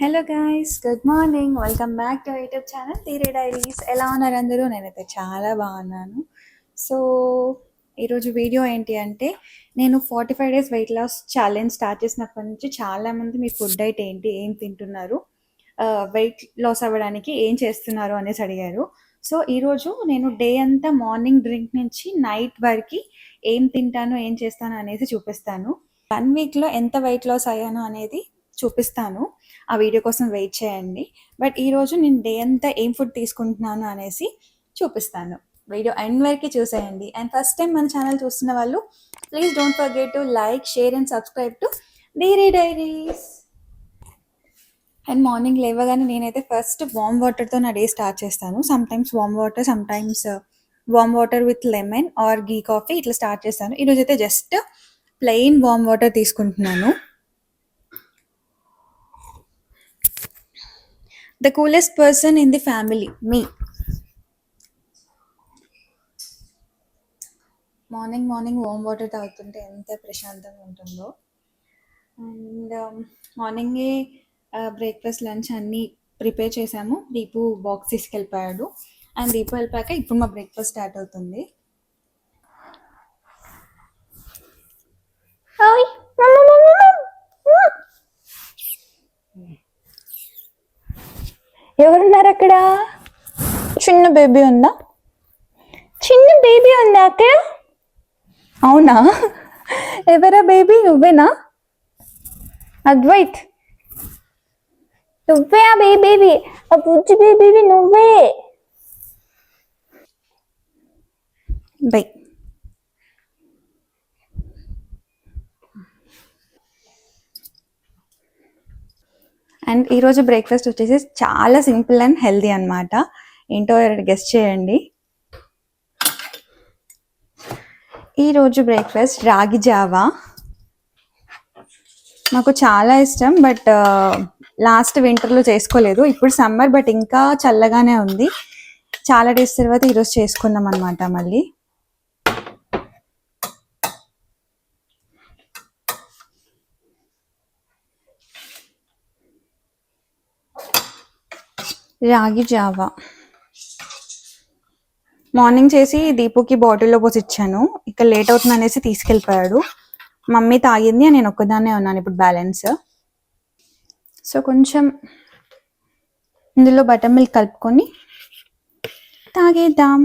Hello guys, good morning. Welcome back to YouTube channel Dheere diaries. ఎలా ఉన్నారు అందరూ? నేనైతే చాలా బాగున్నాను. సో ఈరోజు వీడియో ఏంటి అంటే, నేను 45 days weight loss challenge start చేసినప్పటి నుంచి చాలామంది మీ ఫుడ్ డైట్ ఏంటి, ఏం తింటున్నారు, వెయిట్ లాస్ అవ్వడానికి ఏం చేస్తున్నారు అనేసి అడిగారు. సో ఈరోజు నేను డే అంతా మార్నింగ్ డ్రింక్ నుంచి నైట్ వరకు ఏం తింటాను, ఏం చేస్తాను అనేసి చూపిస్తాను. 1 వీక్లో ఎంత వెయిట్ లాస్ అయ్యాను అనేది చూపిస్తాను. ఆ వీడియో కోసం వెయిట్ చేయండి. బట్ ఈరోజు నేను డే అంతా ఏం ఫుడ్ తీసుకుంటున్నాను అనేసి చూపిస్తాను. వీడియో ఎండ్ వరకు చూసేయండి. అండ్ ఫస్ట్ టైం మన ఛానల్ చూస్తున్న వాళ్ళు please don't forget to like, share and subscribe to Dheere diaries. And morning లేవగానే నేనైతే ఫస్ట్ వామ్ వాటర్తో నా డే స్టార్ట్ చేస్తాను. Sometimes warm water, sometimes warm water with lemon or ghee coffee ఇట్లా స్టార్ట్ చేస్తాను. ఈరోజు అయితే జస్ట్ ప్లెయిన్ వామ్ వాటర్ తీసుకుంటున్నాను. The coolest person in the family, me. Morning warm water తాగుతుంటే ఎంత ప్రశాంతంగా ఉంటుందో. అండ్ మార్నింగే బ్రేక్ఫాస్ట్, లంచ్ అన్నీ ప్రిపేర్ చేసాము. దీపు బాక్స్ తీసుకెళ్ళిపోయాడు. అండ్ దీపు వెళ్ళిపోయాక ఇప్పుడు మా బ్రేక్ఫాస్ట్ స్టార్ట్ అవుతుంది. ఎవరున్నారు అక్కడ? చిన్న బేబీ ఉందా? చిన్న బేబీ ఉందా అక్కడ? అవునా? ఎవరా బేబీ? నువ్వేనా అద్వైత్? నువ్వే ఆ బేబీ, ఆ బుజ్జి బేబీ నువ్వే. బై. అండ్ ఈరోజు బ్రేక్ఫాస్ట్ వచ్చేసి చాలా సింపుల్ అండ్ హెల్దీ అనమాట. ఏంటో గెస్ట్ చేయండి. ఈరోజు బ్రేక్ఫాస్ట్ రాగి జావా. నాకు చాలా ఇష్టం, బట్ లాస్ట్ వింటర్లో చేసుకోలేదు. ఇప్పుడు సమ్మర్, బట్ ఇంకా చల్లగానే ఉంది. చాలా డేస్ తర్వాత ఈరోజు చేసుకున్నాం అనమాట. మళ్ళీ రాగి జావా మార్నింగ్ చేసి దీపుకి బాటిల్లో పోసి ఇచ్చాను. ఇక్కడ లేట్ అవుతుంది అనేసి తీసుకెళ్ళిపోయాడు. మమ్మీ తాగింది, నేను ఒక్కదాన్నే ఉన్నాను ఇప్పుడు బ్యాలెన్స్. సో కొంచెం ఇందులో బటర్ మిల్క్ కలుపుకొని తాగేద్దాం.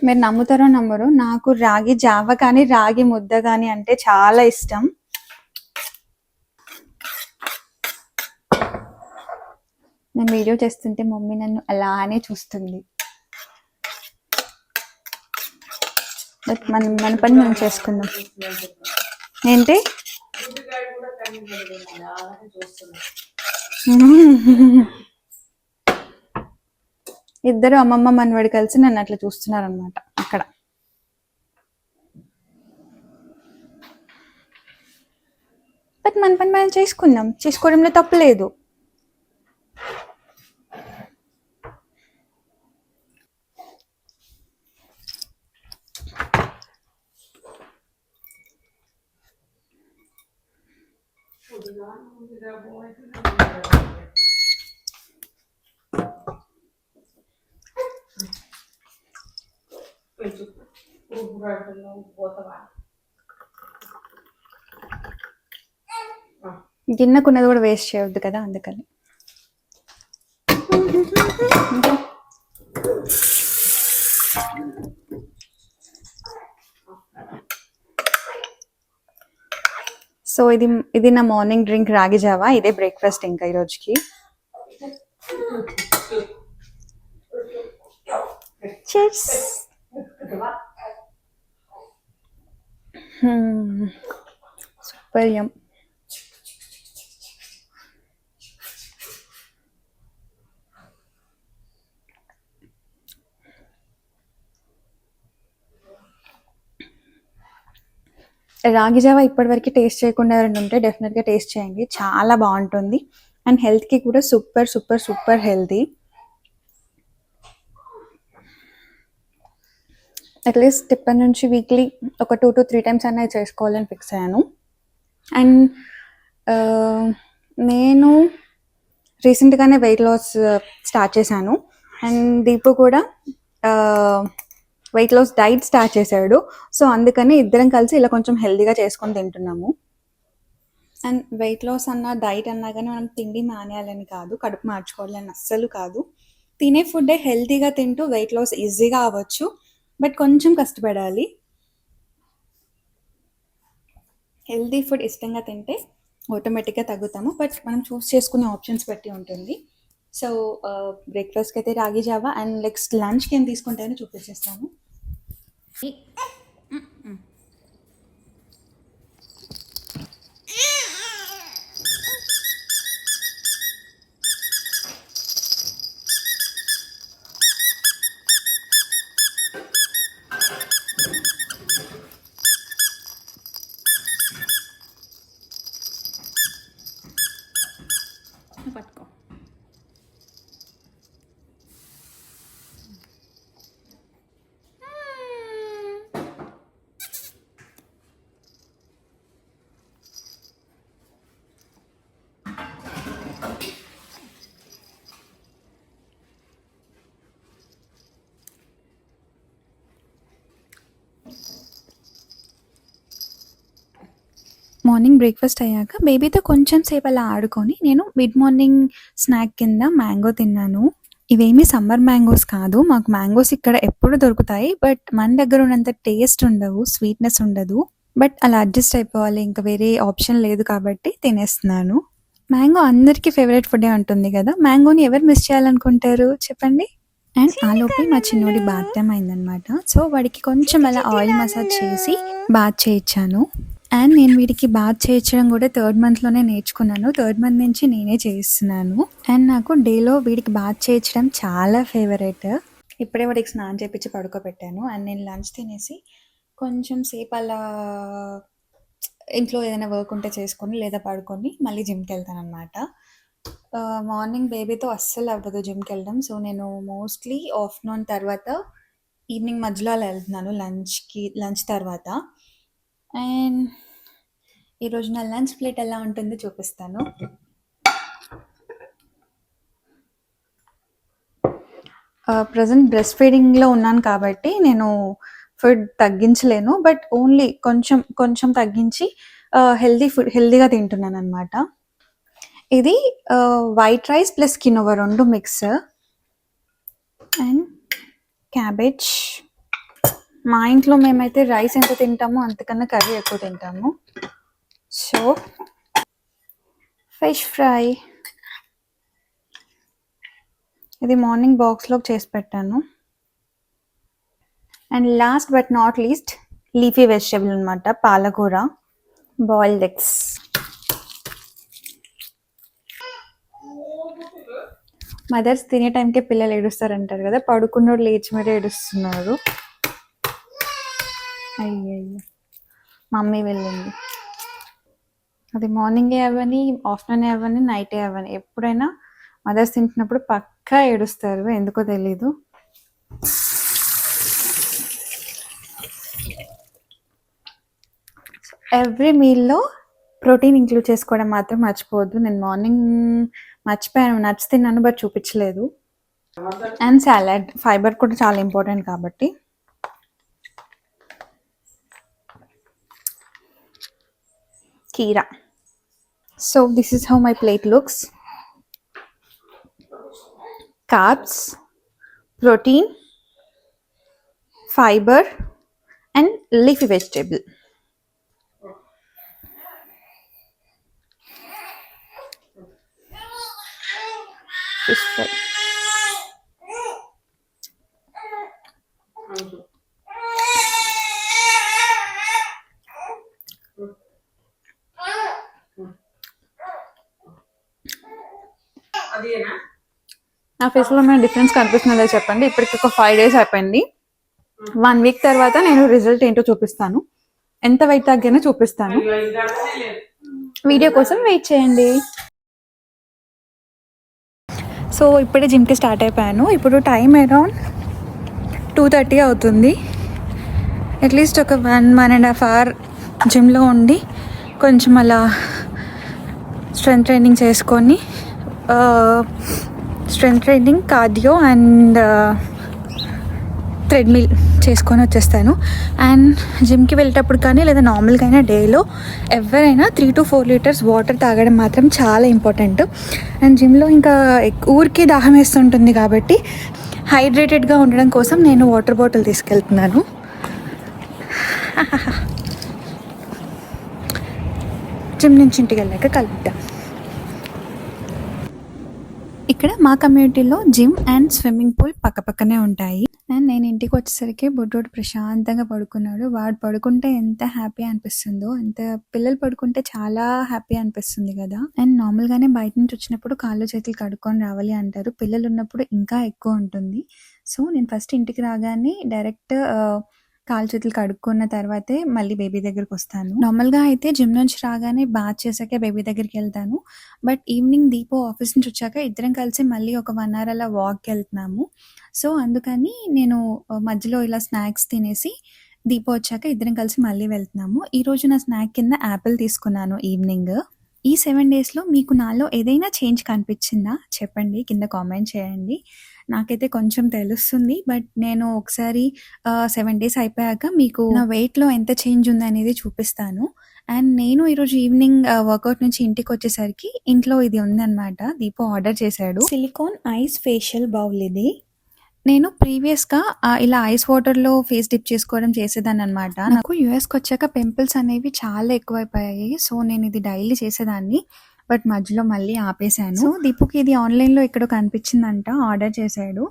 మీరు నమ్ముతారో నమ్మరు, నాకు రాగి జావ కానీ రాగి ముద్ద కానీ అంటే చాలా ఇష్టం. నేను వీడియో చేస్తుంటే మమ్మీ నన్ను అలానే చూస్తుంది. బట్ మన పని మనం చేసుకుందాం. ఏంటి? ఇద్దరు అమ్మమ్మ మనవాడు కలిసి నన్ను అట్లా చూస్తున్నారు అనమాట అక్కడ. బట్ మన పని మనం చేసుకుందాం, చేసుకోవడంలో తప్పులేదు. గిన్నెకున్నది కూడా వేస్ట్ చేయవద్దు కదా, అందుకని. సో ఇది నా మార్నింగ్ డ్రింక్ రాగి జావా. ఇదే బ్రేక్ఫాస్ట్ ఇంకా ఈరోజుకి. Cheers. సూపర్ యమ్. రాగి జావా ఇప్పటివరకు టేస్ట్ చేయకుండా ఎవరైనా ఉంటే డెఫినెట్గా టేస్ట్ చేయండి, చాలా బాగుంటుంది. అండ్ హెల్త్కి కూడా super super super healthy. At least ఇప్పటి నుంచి వీక్లీ ఒక 2 to 3 టైమ్స్ అన్నా చేసుకోవాలని ఫిక్స్ అయ్యాను. అండ్ నేను రీసెంట్గానే వెయిట్ లాస్ స్టార్ట్ చేశాను. అండ్ దీపు కూడా వెయిట్ లాస్ డైట్ స్టార్ట్ చేశాడు. సో అందుకని ఇద్దరం కలిసి ఇలా కొంచెం హెల్తీగా చేసుకొని తింటున్నాము. అండ్ వెయిట్ లాస్ అన్నా డైట్ అన్నా కానీ మనం తిండి మానేయాలని కాదు, కడుపు మార్చుకోవాలని అస్సలు కాదు. తినే ఫుడ్డే హెల్తీగా తింటూ వెయిట్ లాస్ ఈజీగా అవ్వచ్చు, బట్ కొంచెం కష్టపడాలి. హెల్తీ ఫుడ్ ఇష్టంగా తింటే ఆటోమేటిక్గా తగ్గుతాము, బట్ మనం చూస్ చేసుకునే ఆప్షన్స్ బట్టి ఉంటుంది. సో బ్రేక్ఫాస్ట్కి అయితే రాగి జావా, అండ్ నెక్స్ట్ లంచ్కి ఏం తీసుకుంటానో చూపించేస్తాను. పట్టుకో. మార్నింగ్ బ్రేక్ఫాస్ట్ అయ్యాక బేబీతో కొంచెం సేపు అలా ఆడుకొని నేను మిడ్ మార్నింగ్ స్నాక్ కింద మ్యాంగో తిన్నాను. ఇవేమీ సమ్మర్ మ్యాంగోస్ కాదు, మాకు మ్యాంగోస్ ఇక్కడ ఎప్పుడు దొరుకుతాయి, బట్ మన దగ్గర ఉన్నంత టేస్ట్ ఉండవు, స్వీట్నెస్ ఉండదు. బట్ అలా అడ్జస్ట్ అయిపోవాలి, ఇంకా వేరే ఆప్షన్ లేదు కాబట్టి తినేస్తున్నాను. మ్యాంగో అందరికీ ఫేవరెట్ ఫుడే ఉంటుంది కదా, మ్యాంగోని ఎవరు మిస్ చేయాలనుకుంటారు చెప్పండి. అండ్ ఆ లోపే మా చిన్నోడి బాత్ టైం అయిందనమాట. సో వాడికి కొంచెం అలా ఆయిల్ మసాజ్ చేసి బాత్ చేయించాను. అండ్ నేను వీడికి బాత్ చేయించడం కూడా 3rd మంత్లోనే నేర్చుకున్నాను. 3rd మంత్ నుంచి నేనే చేయిస్తున్నాను. అండ్ నాకు డేలో వీడికి బాత్ చేయించడం చాలా ఫేవరెట్. ఇప్పుడే వాడికి స్నానం చేయించి పడుకోబెట్టాను. అండ్ నేను లంచ్ తినేసి కొంచెం సేపు అలా ఇంట్లో ఏదైనా వర్క్ ఉంటే చేసుకొని లేదా పడుకొని మళ్ళీ జిమ్కి వెళ్తాను అనమాట. మార్నింగ్ బేబీతో అస్సలు అవ్వదు జిమ్కి వెళ్ళడం. సో నేను మోస్ట్లీ ఆఫ్టర్నూన్ తర్వాత ఈవినింగ్ మధ్యలో అలా వెళ్తున్నాను లంచ్ తర్వాత. అండ్ ఈరోజు నా లంచ్ ప్లేట్ ఎలా ఉంటుందో చూపిస్తాను. ప్రజెంట్ బ్రెస్ట్ ఫీడింగ్లో ఉన్నాను కాబట్టి నేను ఫుడ్ తగ్గించలేను, బట్ ఓన్లీ కొంచెం తగ్గించి హెల్దీగా తింటున్నాను అనమాట. ఇది white rice plus quinoa 2 mix, and cabbage. మా ఇంట్లో మేమైతే రైస్ ఎంత తింటామో అంతకన్నా కర్రీ ఎక్కువ తింటాము. సో ఫిష్ ఫ్రై, ఇది మార్నింగ్ బాక్స్లోకి చేసి పెట్టాను. And last but not least leafy vegetable అనమాట, పాలకూర, బాయిల్డ్ ఎగ్స్. మదర్స్ తినే టైంకే పిల్లలు ఏడుస్తారంటారు కదా, పడుకున్నోడు లేచి మరీ ఏడుస్తున్నారు. అయ్యయ్యో మమ్మీ వెళ్ళింది. అది మార్నింగే అవ్వని, ఆఫ్టర్నూన్ అవ్వని, నైటే అవ్వని, ఎప్పుడైనా మదర్స్ తింటున్నప్పుడు పక్కా ఏడుస్తారు, ఎందుకో తెలీదు. ఎవ్రీ మీల్లో ప్రోటీన్ ఇంక్లూడ్ చేసుకోవడం మాత్రం మర్చిపోవద్దు. నేను మార్నింగ్ మర్చిపోయాను, నట్స్ తిన్నాను బట్ చూపించలేదు. అండ్ సాలడ్, ఫైబర్ కూడా చాలా ఇంపార్టెంట్ కాబట్టి. కీరా. So this is how my plate looks. Carbs, protein, fiber, and leafy vegetable. Fish fry. నా ఫేస్లో ఏమైనా డిఫరెన్స్ కనిపిస్తుందో చెప్పండి. ఇప్పటికి ఒక 5 days అయిపోయింది. 1 week తర్వాత నేను రిజల్ట్ ఏంటో చూపిస్తాను, ఎంత వెయిట్ తగ్గానో చూపిస్తాను. వీడియో కోసం వెయిట్ చేయండి. సో ఇప్పుడే జిమ్కి స్టార్ట్ అయిపోయాను. ఇప్పుడు టైం అరౌండ్ 2:30 అవుతుంది. అట్లీస్ట్ ఒక 1.5 అవర్ జిమ్లో ఉండి కొంచెం అలా స్ట్రెంత్ ట్రైనింగ్ చేసుకొని strength training, cardio and treadmill చేసుకొని వచ్చేస్తాను. అండ్ జిమ్కి వెళ్ళేటప్పుడు కానీ లేదా నార్మల్గా అయినా డేలో ఎవరైనా 3 to 4 లీటర్స్ వాటర్ తాగడం మాత్రం చాలా ఇంపార్టెంట్. అండ్ జిమ్లో ఇంకా ఊరికే దాహం వేస్తుంటుంది కాబట్టి హైడ్రేటెడ్గా ఉండడం కోసం నేను వాటర్ బాటిల్ తీసుకెళ్తున్నాను. జిమ్ నుంచి ఇంటికి వెళ్ళాక కలుపుతాం. ఇక్కడ మా కమ్యూనిటీలో జిమ్ అండ్ స్విమ్మింగ్ పూల్ పక్కపక్కనే ఉంటాయి. అండ్ నేను ఇంటికి వచ్చేసరికి బుడ్డోడు ప్రశాంతంగా పడుకున్నాడు. వాడు పడుకుంటే ఎంత హ్యాపీ అనిపిస్తుందో, ఎంత పిల్లలు పడుకుంటే చాలా హ్యాపీ అనిపిస్తుంది కదా. అండ్ నార్మల్గానే బయట నుంచి వచ్చినప్పుడు కాళ్ళు చేతులు కడుక్కొని రావాలి అంటారు, పిల్లలు ఉన్నప్పుడు ఇంకా ఎక్కువ ఉంటుంది. సో నేను ఫస్ట్ ఇంటికి రాగానే డైరెక్ట్ కాళ్ళు చేతులు కడుక్కున్న తర్వాతే మళ్ళీ బేబీ దగ్గరికి వస్తాను. నార్మల్గా అయితే జిమ్ నుంచి రాగానే బాత్ చేశాకే బేబీ దగ్గరికి వెళ్తాను. బట్ ఈవినింగ్ దీపో ఆఫీస్ నుంచి వచ్చాక ఇద్దరం కలిసి మళ్ళీ ఒక 1 hour అలా వాక్కి వెళ్తున్నాము. సో అందుకని నేను మధ్యలో ఇలా స్నాక్స్ తినేసి దీపో వచ్చాక ఇద్దరం కలిసి మళ్ళీ వెళ్తున్నాము. ఈరోజు నా స్నాక్ కింద యాపిల్ తీసుకున్నాను ఈవినింగ్. ఈ 7 daysలో మీకు నాలో ఏదైనా చేంజ్ కనిపించిందా చెప్పండి, కింద కామెంట్ చేయండి. నాకైతే కొంచెం తెలుస్తుంది, బట్ నేను ఒకసారి 7 days అయిపోయాక మీకు నా వెయిట్లో ఎంత చేంజ్ ఉందనేది చూపిస్తాను. అండ్ నేను ఈరోజు ఈవినింగ్ వర్కౌట్ నుంచి ఇంటికి వచ్చేసరికి ఇంట్లో ఇది ఉందన్నమాట. దీపో ఆర్డర్ చేశాడు. సిలికాన్ ఐస్ ఫేషియల్ బౌల్ ఇది. నేను ప్రీవియస్గా ఇలా ఐస్ వాటర్లో ఫేస్ డిప్ చేసుకోవడం చేసేదాన్ని అనమాట. నాకు యూఎస్కి వచ్చాక పింపుల్స్ అనేవి చాలా ఎక్కువైపోయాయి. సో నేను ఇది డైలీ చేసేదాన్ని, బట్ మధ్యలో మళ్ళీ ఆపేశాను. సో దీపుకి ఇది ఆన్లైన్లో ఎక్కడో కనిపించిందంట, ఆర్డర్ చేశాడు.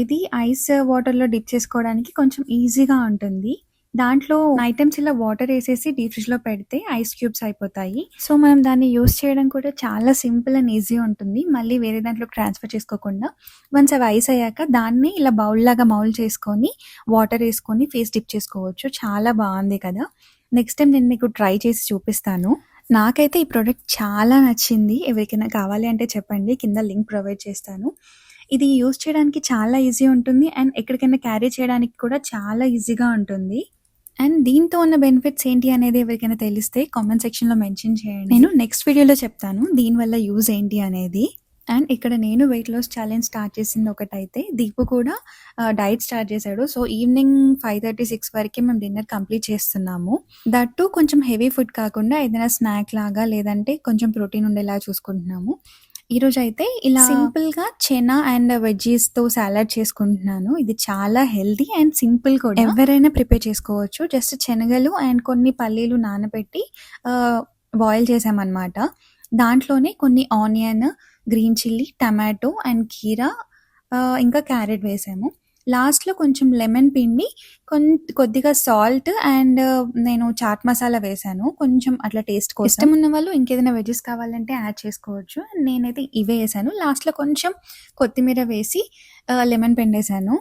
ఇది ఐస్ వాటర్లో డిప్ చేసుకోవడానికి కొంచెం ఈజీగా ఉంటుంది. దాంట్లో ఐటమ్స్ ఇలా వాటర్ వేసేసి డీప్ ఫ్రిడ్జ్లో పెడితే ఐస్ క్యూబ్స్ అయిపోతాయి. సో మనం దాన్ని యూస్ చేయడం కూడా చాలా సింపుల్ అండ్ ఈజీ ఉంటుంది. మళ్ళీ వేరే దాంట్లో ట్రాన్స్ఫర్ చేసుకోకుండా వన్స్ అవి ఐస్ అయ్యాక దాన్ని ఇలా బౌల్ లాగా మౌల్ చేసుకొని వాటర్ వేసుకొని ఫేస్ డిప్ చేసుకోవచ్చు. చాలా బాగుంది కదా. నెక్స్ట్ టైం నేను మీకు ట్రై చేసి చూపిస్తాను. నాకైతే ఈ ప్రోడక్ట్ చాలా నచ్చింది. ఎవరికైనా కావాలి అంటే చెప్పండి, కింద లింక్ ప్రొవైడ్ చేస్తాను. ఇది యూస్ చేయడానికి చాలా ఈజీ ఉంటుంది అండ్ ఎక్కడికైనా క్యారీ చేయడానికి కూడా చాలా ఈజీగా ఉంటుంది. అండ్ దీంతో ఉన్న బెనిఫిట్స్ ఏంటి అనేది ఎవరికైనా తెలిస్తే కామెంట్ సెక్షన్లో మెన్షన్ చేయండి. నేను నెక్స్ట్ వీడియోలో చెప్తాను దీనివల్ల యూజ్ ఏంటి అనేది. అండ్ ఇక్కడ నేను వెయిట్ లాస్ ఛాలెంజ్ స్టార్ట్ చేసింది ఒకటైతే, దీపు కూడా డైట్ స్టార్ట్ చేశాడు. సో ఈవినింగ్ 5:30-6 వరకే మేము డిన్నర్ కంప్లీట్ చేస్తున్నాము. దట్టు కొంచెం హెవీ ఫుడ్ కాకుండా ఏదైనా స్నాక్ లాగా లేదంటే కొంచెం ప్రోటీన్ ఉండేలా చూసుకుంటున్నాము. ఈరోజు అయితే ఇలా సింపుల్గా చెనా అండ్ వెజ్జీస్తో సాలడ్ చేసుకుంటున్నాను. ఇది చాలా హెల్దీ అండ్ సింపుల్ కూడా, ఎవరైనా ప్రిపేర్ చేసుకోవచ్చు. జస్ట్ శనగలు అండ్ కొన్ని పల్లీలు నానబెట్టి బాయిల్ చేసామన్నమాట. దాంట్లోనే కొన్ని onion, green chilli, tomato and కీరా ఇంకా క్యారెట్ వేసాము. లాస్ట్లో కొంచెం లెమన్ పిండి, కొద్దిగా సాల్ట్ అండ్ నేను చాట్ మసాలా వేసాను కొంచెం అట్లా టేస్ట్ కోసం. ఇష్టం ఉన్న వాళ్ళు ఇంకేదైనా వెజెస్ కావాలంటే యాడ్ చేసుకోవచ్చు. నేనైతే ఇవే వేసాను. లాస్ట్లో కొంచెం కొత్తిమీర వేసి లెమన్ పిండేసాను.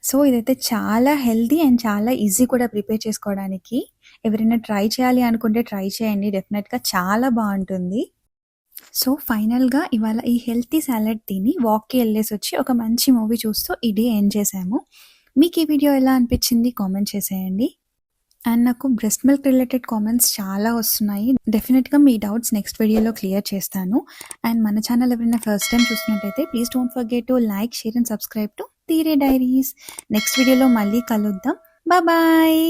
సో ఇదైతే చాలా హెల్దీ అండ్ చాలా ఈజీ కూడా ప్రిపేర్ చేసుకోవడానికి. ఎవరైనా ట్రై చేయాలి అనుకుంటే ట్రై చేయండి, డెఫినెట్గా చాలా బాగుంటుంది. సో ఫైనల్గా ఇవాళ ఈ హెల్తీ సాలడ్ తిని వాక్కి వెళ్ళేసి వచ్చి ఒక మంచి మూవీ చూస్తూ ఈ డే ఎండ్ చేసాము. మీకు ఈ వీడియో ఎలా అనిపించింది కామెంట్ చేసేయండి. అండ్ నాకు బ్రెస్ట్ మిల్క్ రిలేటెడ్ కామెంట్స్ చాలా వస్తున్నాయి. డెఫినెట్గా మీ డౌట్స్ నెక్స్ట్ వీడియోలో క్లియర్ చేస్తాను. అండ్ మన ఛానల్ ఎవరైనా ఫస్ట్ టైం చూసినట్టయితే please don't forget to like, share and subscribe to తీరే డైరీస్. నెక్స్ట్ వీడియోలో మళ్ళీ కలుద్దాం. బాయ్.